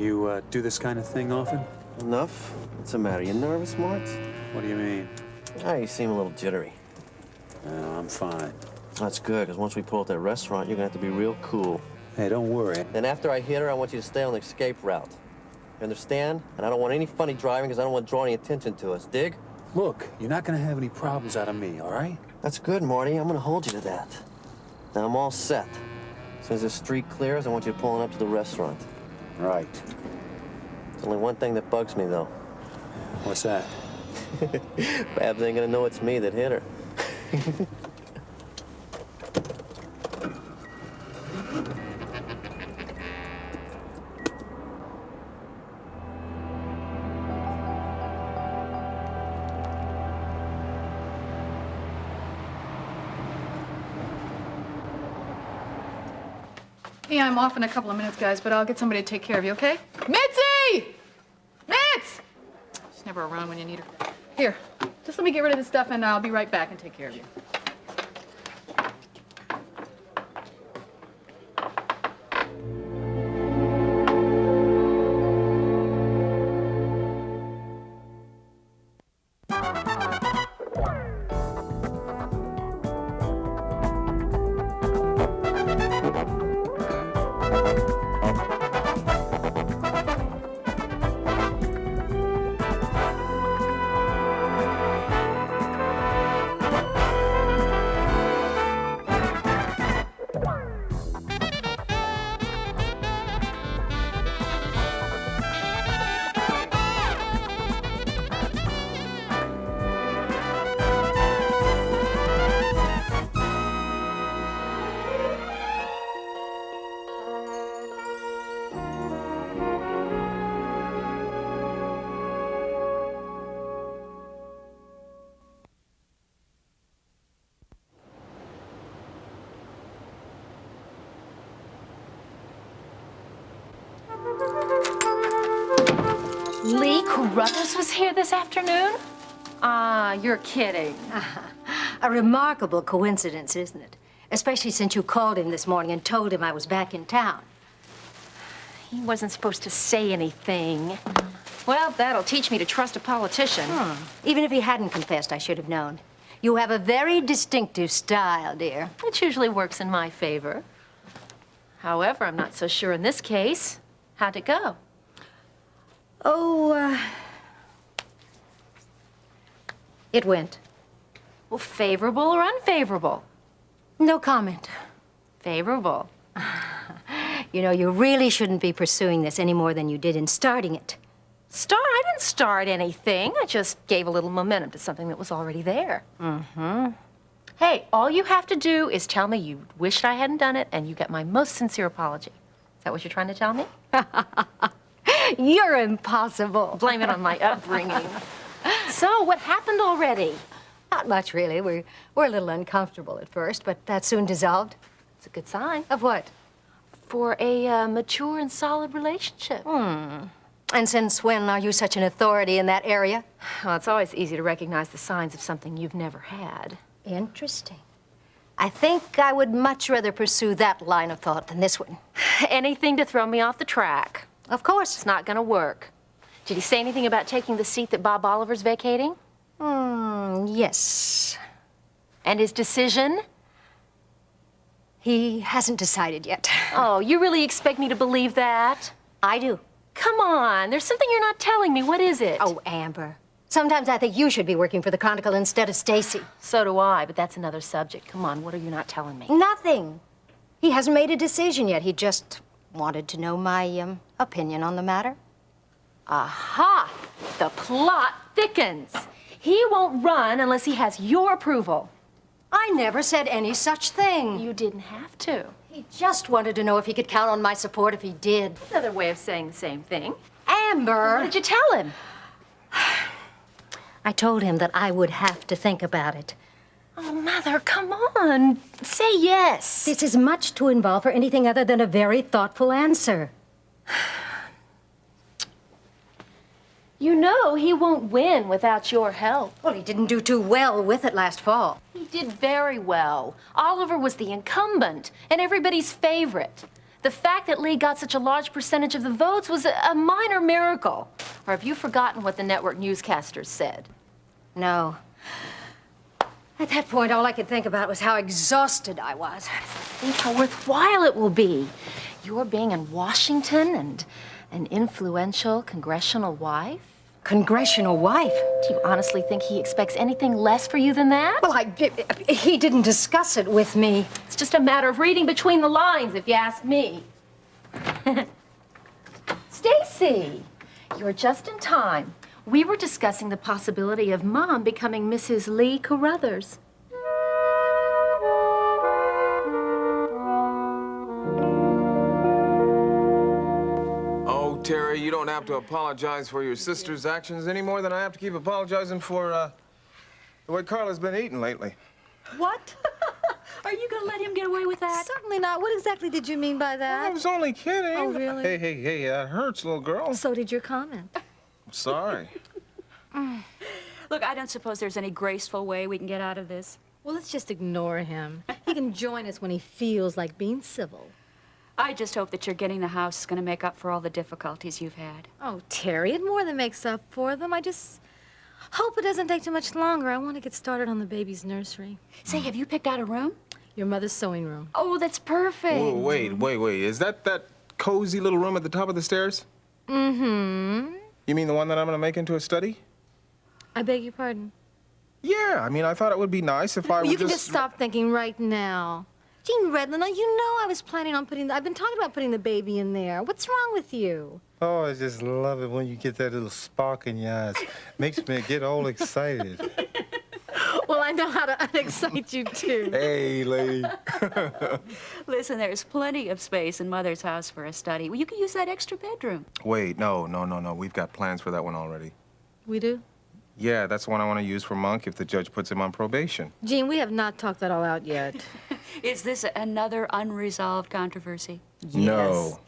You do this kind of thing often? Enough? What's the matter? You nervous, Mart? What do you mean? Ah, you seem a little jittery. No, I'm fine. That's good, because once we pull at that restaurant, you're gonna have to be real cool. Hey, don't worry. Then after I hit her, I want you to stay on the escape route. You understand? And I don't want any funny driving, because I don't want to draw any attention to us. Dig? Look, you're not gonna have any problems out of me, all right? That's good, Marty. I'm gonna hold you to that. Now, I'm all set. As soon as this street clears, I want you pulling up to the restaurant. Right. There's only one thing that bugs me, though. What's that? Babs ain't gonna know it's me that hit her. Yeah, I'm off in a couple of minutes, guys, but I'll get somebody to take care of you, okay? Mitzi! Mitz! She's never around when you need her. Here, just let me get rid of this stuff and I'll be right back and take care of you. Lee Carruthers was here this afternoon? Ah, you're kidding. A remarkable coincidence, isn't it? Especially since you called him this morning and told him I was back in town. He wasn't supposed to say anything. Well, that'll teach me to trust a politician. Even if he hadn't confessed, I should have known. You have a very distinctive style, dear. Which usually works in my favor. However, I'm not so sure in this case. How'd it go? Oh, it went. Well, favorable or unfavorable? No comment. Favorable. You know, you really shouldn't be pursuing this any more than you did in starting it. I didn't start anything. I just gave a little momentum to something that was already there. Hey, all you have to do is tell me you wished I hadn't done it, and you get my most sincere apology. Is that what you're trying to tell me? You're impossible. Blame it on my upbringing. So, what happened already? Not much, really. We're a little uncomfortable at first, but that soon dissolved. It's a good sign. Of what? For a mature and solid relationship. And since when are you such an authority in that area? Well, it's always easy to recognize the signs of something you've never had. Interesting. I think I would much rather pursue that line of thought than this one. Anything to throw me off the track. Of course. It's not gonna work. Did he say anything about taking the seat that Bob Oliver's vacating? Yes. And his decision? He hasn't decided yet. Oh, you really expect me to believe that? I do. Come on, there's something you're not telling me. What is it? Oh, Amber. Sometimes I think you should be working for the Chronicle instead of Stacy. So do I, but that's another subject. Come on, what are you not telling me? Nothing. He hasn't made a decision yet. He just wanted to know my opinion on the matter. Aha! The plot thickens. He won't run unless he has your approval. I never said any such thing. You didn't have to. He just wanted to know if he could count on my support if he did. Another way of saying the same thing. Amber! What did you tell him? I told him that I would have to think about it. Oh, Mother, come on. Say yes. This is much too involved for anything other than a very thoughtful answer. You know he won't win without your help. Well, he didn't do too well with it last fall. He did very well. Oliver was the incumbent and everybody's favorite. The fact that Lee got such a large percentage of the votes was a minor miracle. Or have you forgotten what the network newscasters said? No. At that point, all I could think about was how exhausted I was. Think how worthwhile it will be. You're being in Washington and an influential congressional wife. Congressional wife? Do you honestly think he expects anything less for you than that? Well, he didn't discuss it with me. It's just a matter of reading between the lines, if you ask me. Stacy, you're just in time. We were discussing the possibility of Mom becoming Mrs. Lee Carruthers. Oh, Terry, you don't have to apologize for your sister's actions any more than I have to keep apologizing for, the way Carla's been eating lately. What? Are you gonna let him get away with that? Certainly not. What exactly did you mean by I that? was only kidding. Oh, really? Hey, that hurts, little girl. So did your comment. Sorry. Look, I don't suppose there's any graceful way we can get out of this. Well, let's just ignore him. He can join us when he feels like being civil. I just hope that you're getting the house is gonna make up for all the difficulties you've had. Oh, Terry, it more than makes up for them. I just hope it doesn't take too much longer. I want to get started on the baby's nursery. Say, have you picked out a room? Your mother's sewing room. Oh, that's perfect. Whoa, wait. Is that cozy little room at the top of the stairs? Mm-hmm. You mean the one that I'm gonna make into a study? I beg your pardon. Yeah, I mean, I thought it would be nice if I You would can just stop thinking right now. Jean Redlin, you know I was planning on I've been talking about putting the baby in there. What's wrong with you? Oh, I just love it when you get that little spark in your eyes. Makes me get all excited. Well, I know how to unexcite you, too. Hey, lady. Listen, there's plenty of space in Mother's house for a study. Well, you can use that extra bedroom. Wait, no. We've got plans for that one already. We do? Yeah, that's the one I want to use for Monk if the judge puts him on probation. Jean, we have not talked that all out yet. Is this another unresolved controversy? No.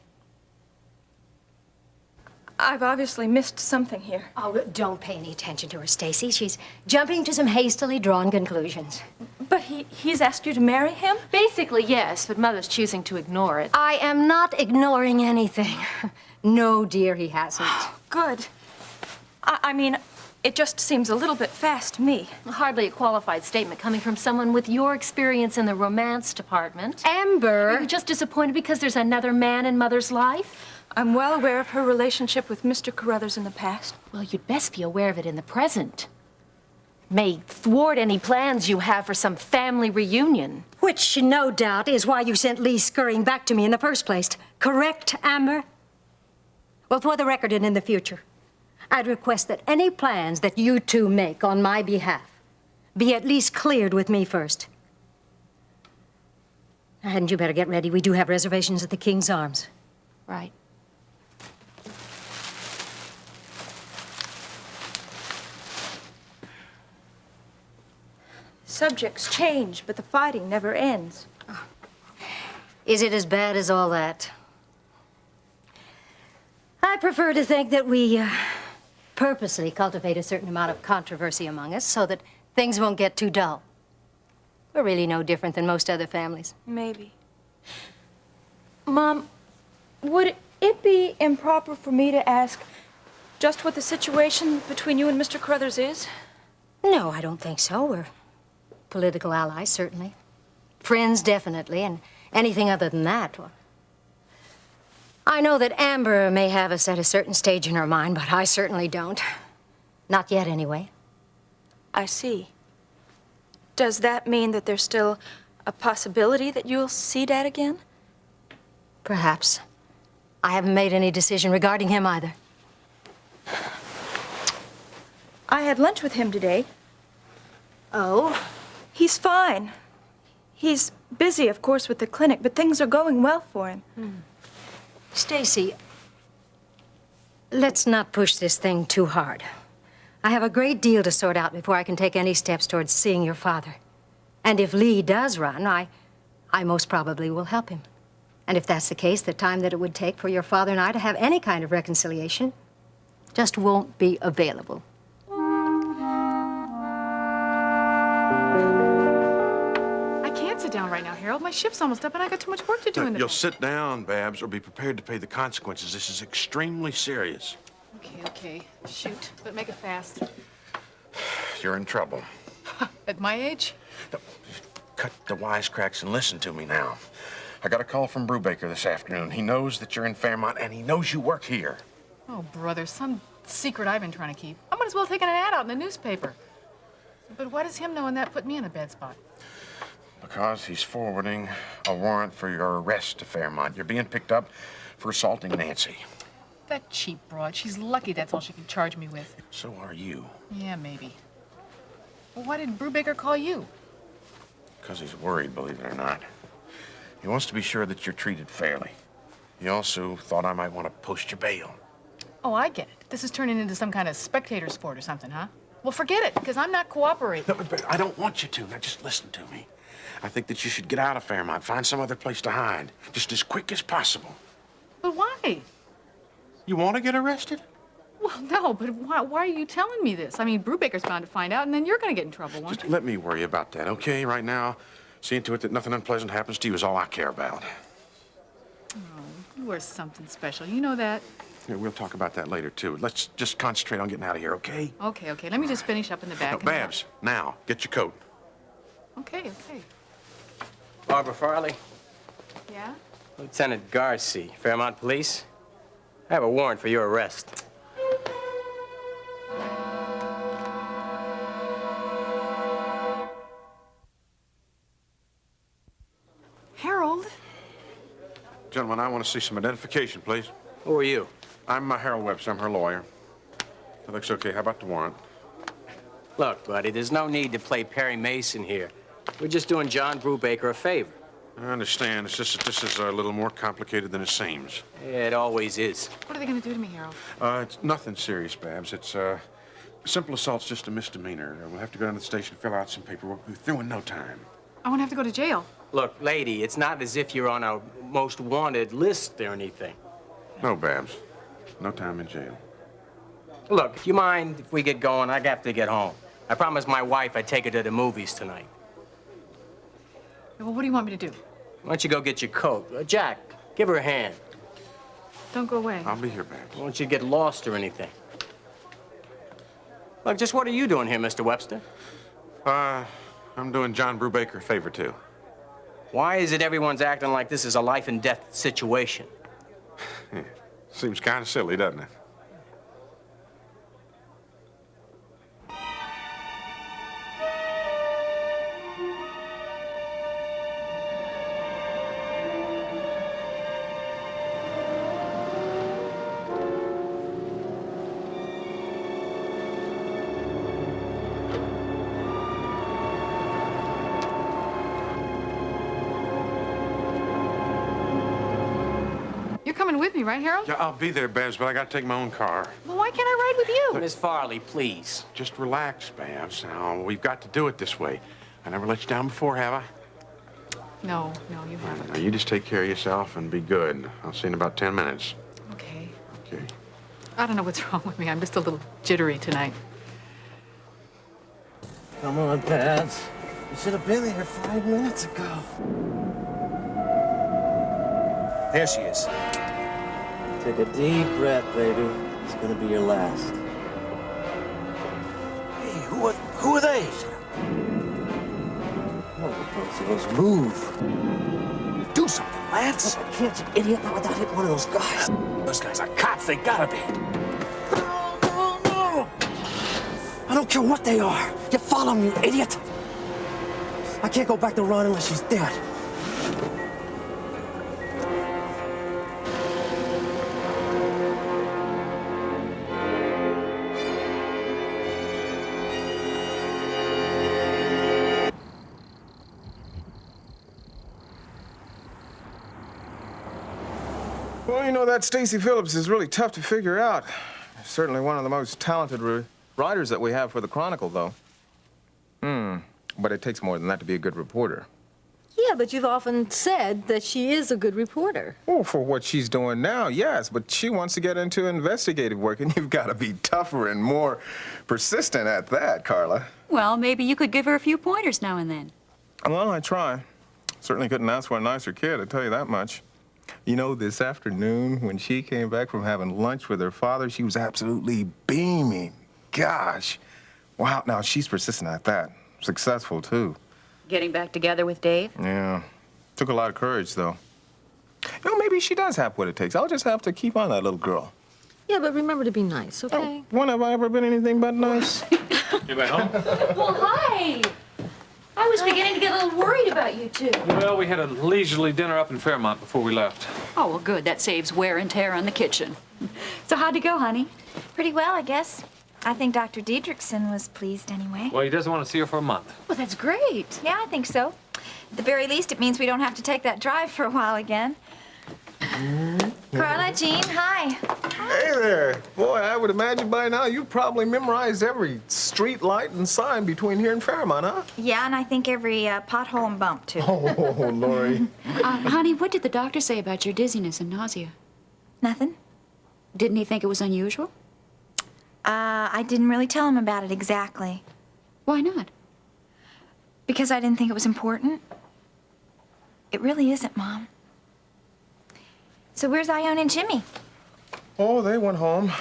I've obviously missed something here. Oh, don't pay any attention to her, Stacy. She's jumping to some hastily drawn conclusions. But he's asked you to marry him? Basically, yes, but Mother's choosing to ignore it. I am not ignoring anything. No, dear, he hasn't. Good. I mean, it just seems a little bit fast to me. Hardly a qualified statement coming from someone with your experience in the romance department. Amber! Are you just disappointed because there's another man in Mother's life? I'm well aware of her relationship with Mr. Carruthers in the past. Well, you'd best be aware of it in the present. May thwart any plans you have for some family reunion. Which, no doubt, is why you sent Lee scurrying back to me in the first place. Correct, Amber? Well, for the record and in the future, I'd request that any plans that you two make on my behalf be at least cleared with me first. Now, hadn't you better get ready? We do have reservations at the King's Arms. Right. Subjects change, but the fighting never ends. Is it as bad as all that? I prefer to think that we purposely cultivate a certain amount of controversy among us so that things won't get too dull. We're really no different than most other families. Maybe. Mom, would it be improper for me to ask just what the situation between you and Mr. Carruthers is? No, I don't think so. We're political allies, certainly. Friends, definitely, and anything other than that, well, I know that Amber may have us at a certain stage in her mind, but I certainly don't. Not yet, anyway. I see. Does that mean that there's still a possibility that you'll see Dad again? Perhaps. I haven't made any decision regarding him either. I had lunch with him today. Oh? He's fine. He's busy, of course, with the clinic, but things are going well for him. Stacy, let's not push this thing too hard. I have a great deal to sort out before I can take any steps towards seeing your father. And if Lee does run, I most probably will help him. And if that's the case, the time that it would take for your father and I to have any kind of reconciliation just won't be available. I can't sit down right now, Harold. My shift's almost up, and I got too much work to do in the You'll day. sit down, Babs, or be prepared to pay the consequences. This is extremely serious. Okay. Shoot, but make it fast. You're in trouble. At my age? Cut the wisecracks and listen to me now. I got a call from Brubaker this afternoon. He knows that you're in Fairmont, and he knows you work here. Oh, brother, some secret I've been trying to keep. I might as well have taken an ad out in the newspaper. But why does him knowing that put me in a bad spot? Because he's forwarding a warrant for your arrest to Fairmont. You're being picked up for assaulting Nancy. That cheap broad. She's lucky that's all she can charge me with. So are you. Yeah, maybe. Well, why did Brubaker call you? Because he's worried, believe it or not. He wants to be sure that you're treated fairly. He also thought I might want to post your bail. Oh, I get it. This is turning into some kind of spectator sport or something, huh? Well, forget it, because I'm not cooperating. No, but I don't want you to. Now, just listen to me. I think that you should get out of Fairmont, find some other place to hide, just as quick as possible. But why? You want to get arrested? Well, no, but why are you telling me this? I mean, Brubaker's bound to find out, and then you're going to get in trouble, won't Just you? let me worry about that, okay? Right now, seeing to it that nothing unpleasant happens to you is all I care about. You are something special. You know that? Yeah, we'll talk about that later, too. Let's just concentrate on getting out of here, okay? Okay. Let me just finish up in the back. No, and- Babs, now, get your coat. Okay. Barbara Farley, Yeah? Lieutenant Garcia, Fairmont Police. I have a warrant for your arrest. Harold? Gentlemen, I want to see some identification, please. Who are you? I'm Harold Webster. I'm her lawyer. That looks okay. How about the warrant? Look, buddy, there's no need to play Perry Mason here. We're just doing John Brubaker a favor. I understand. It's just that this is a little more complicated than it seems. It always is. What are they going to do to me, Harold? It's nothing serious, Babs. It's, simple assault's just a misdemeanor. We'll have to go down to the station, fill out some paperwork. We'll be through in no time. I won't have to go to jail. Look, lady, it's not as if you're on a most wanted list or anything. No, Babs. No time in jail. Look, if you mind if we get going, I have to get home. I promised my wife I'd take her to the movies tonight. Well, what do you want me to do? Why don't you go get your coat? Jack, give her a hand. Don't go away. I'll be here, Babs. I don't want you to get lost or anything. Look, just what are you doing here, Mr. Webster? I'm doing John Brubaker a favor, too. Why is it everyone's acting like this is a life and death situation? Seems kind of silly, doesn't it? You're coming with me, right, Harold? Yeah, I'll be there, Babs, but I gotta take my own car. Well, why can't I ride with you? Miss Farley, please. Just relax, Babs. Now, we've got to do it this way. I never let you down before, have I? No, you haven't. Now, you just take care of yourself and be good. I'll see you in about 10 minutes. Okay. Okay. I don't know what's wrong with me. I'm just a little jittery tonight. Come on, Pads. You should have been here 5 minutes ago. There she is. Take a deep breath, baby. It's gonna be your last. Hey, who are they? Come on, both of us, move. Do something, Lance. I can't, you idiot, not without hitting one of those guys. Those guys are cops. They gotta be. No! I don't care what they are. You follow me, you idiot. I can't go back to Ron unless she's dead. Well, you know, that Stacy Phillips is really tough to figure out. Certainly one of the most talented writers that we have for the Chronicle, though. But it takes more than that to be a good reporter. Yeah, but you've often said that she is a good reporter. Well, for what she's doing now, yes, but she wants to get into investigative work, and you've got to be tougher and more persistent at that, Carla. Well, maybe you could give her a few pointers now and then. Well, I try. Certainly couldn't ask for a nicer kid, I tell you that much. You know, this afternoon, when she came back from having lunch with her father, she was absolutely beaming. Gosh. Wow, now she's persistent at that. Successful, too. Getting back together with Dave? Yeah. Took a lot of courage, though. You know, maybe she does have what it takes. I'll just have to keep on that little girl. Yeah, but remember to be nice, okay? When have I ever been anything but nice? Anybody home? Well, hi. I was beginning to get a little worried about you two. Well, we had a leisurely dinner up in Fairmont before we left. Oh, well, good. That saves wear and tear on the kitchen. So how'd it go, honey? Pretty well, I guess. I think Dr. Diedrichson was pleased anyway. Well, he doesn't want to see her for a month. Well, that's great. Yeah, I think so. At the very least, it means we don't have to take that drive for a while again. Carla, Jean, hi. Hey there. Boy, I would imagine by now you've probably memorized every street light and sign between here and Fairmont, huh? Yeah, and I think every pothole and bump, too. Oh, Lori. Honey, what did the doctor say about your dizziness and nausea? Nothing. Didn't he think it was unusual? I didn't really tell him about it exactly. Why not? Because I didn't think it was important. It really isn't, Mom. So where's Ione and Jimmy? Oh, they went home.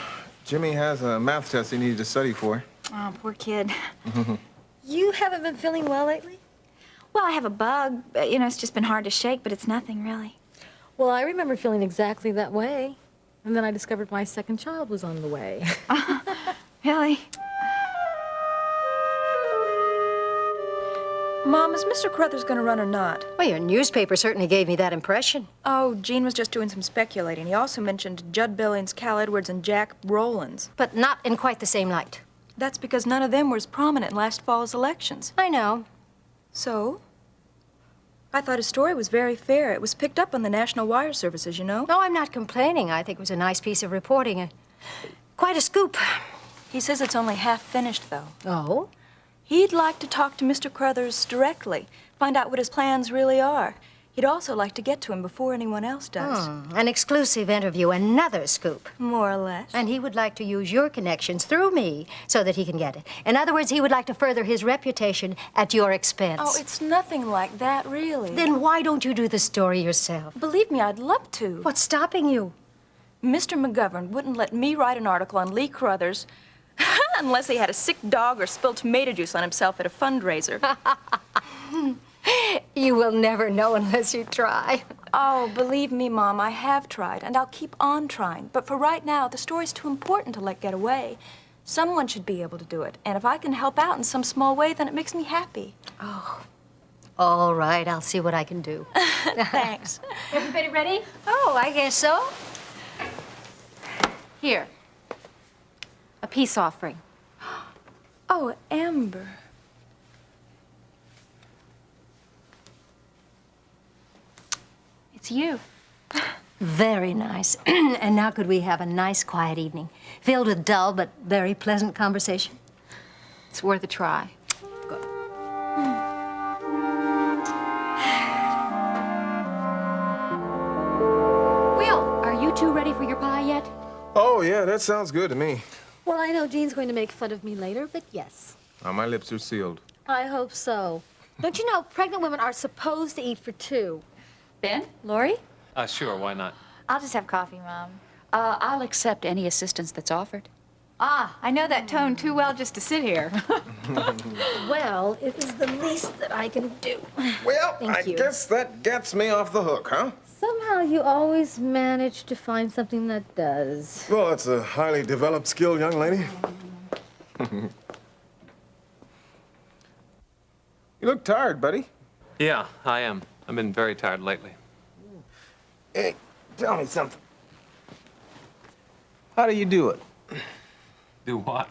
Jimmy has a math test he needed to study for. Oh, poor kid. You haven't been feeling well lately? Well, I have a bug. You know, it's just been hard to shake, but it's nothing really. Well, I remember feeling exactly that way. And then I discovered my second child was on the way. Really? Mom, is Mr. Carruthers going to run or not? Well, your newspaper certainly gave me that impression. Oh, Gene was just doing some speculating. He also mentioned Judd Billings, Cal Edwards, and Jack Rowlands. But not in quite the same light. That's because none of them were as prominent in last fall's elections. I know. So? I thought his story was very fair. It was picked up on the National Wire Services, you know? No, I'm not complaining. I think it was a nice piece of reporting. Quite a scoop. He says it's only half finished, though. Oh? He'd like to talk to Mr. Carruthers directly, find out what his plans really are. He'd also like to get to him before anyone else does. An exclusive interview, another scoop. More or less. And he would like to use your connections through me so that he can get it. In other words, he would like to further his reputation at your expense. Oh, it's nothing like that, really. Then why don't you do the story yourself? Believe me, I'd love to. What's stopping you? Mr. McGovern wouldn't let me write an article on Lee Carruthers unless he had a sick dog or spilled tomato juice on himself at a fundraiser. You will never know unless you try. Oh, believe me, Mom, I have tried, and I'll keep on trying. But for right now, the story's too important to let get away. Someone should be able to do it. And if I can help out in some small way, then it makes me happy. Oh, all right. I'll see what I can do. Thanks. Everybody ready? Oh, I guess so. Here. A peace offering. Oh, Amber. It's you. Very nice. And now could we have a nice, quiet evening, filled with dull but very pleasant conversation? It's worth a try. Will, are you two ready for your pie yet? Oh, yeah, that sounds good to me. Well, I know Jean's going to make fun of me later, but yes. My lips are sealed. I hope so. Don't you know pregnant women are supposed to eat for two? Ben? Lori? Sure, why not? I'll just have coffee, Mom. I'll accept any assistance that's offered. Ah, I know that tone too well just to sit here. Well, it is the least that I can do. Well, Thank I you. guess that gets me off the hook, huh? Somehow you always manage to find something that does. Well, that's a highly developed skill, young lady. You look tired, buddy. Yeah, I am. I've been very tired lately. Hey, tell me something. How do you do it? Do what?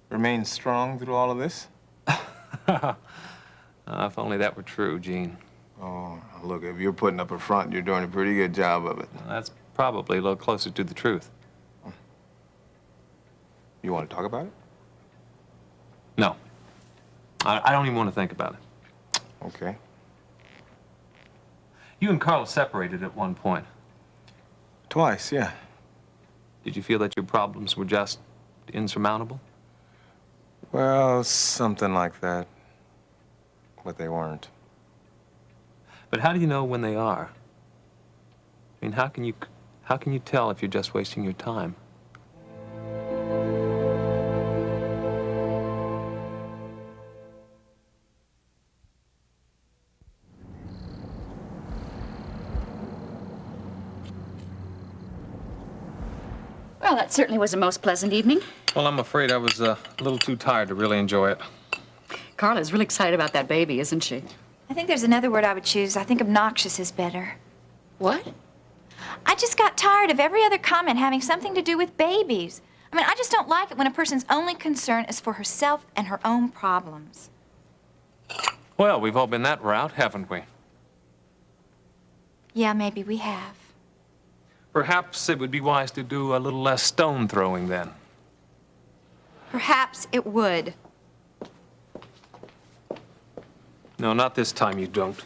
Remain strong through all of this? If only that were true, Gene. Oh, look, if you're putting up a front, you're doing a pretty good job of it. Well, that's probably a little closer to the truth. You want to talk about it? No. I don't even want to think about it. Okay. You and Carla separated at one point. Twice, yeah. Did you feel that your problems were just insurmountable? Well, something like that. But they weren't. But how do you know when they are? I mean, how can you tell if you're just wasting your time? Well, that certainly was a most pleasant evening. Well, I'm afraid I was a little too tired to really enjoy it. Carla's really excited about that baby, isn't she? I think there's another word I would choose. I think obnoxious is better. What? I just got tired of every other comment having something to do with babies. I mean, I just don't like it when a person's only concern is for herself and her own problems. Well, we've all been that route, haven't we? Yeah, maybe we have. Perhaps it would be wise to do a little less stone throwing then. Perhaps it would. No, not this time you don't.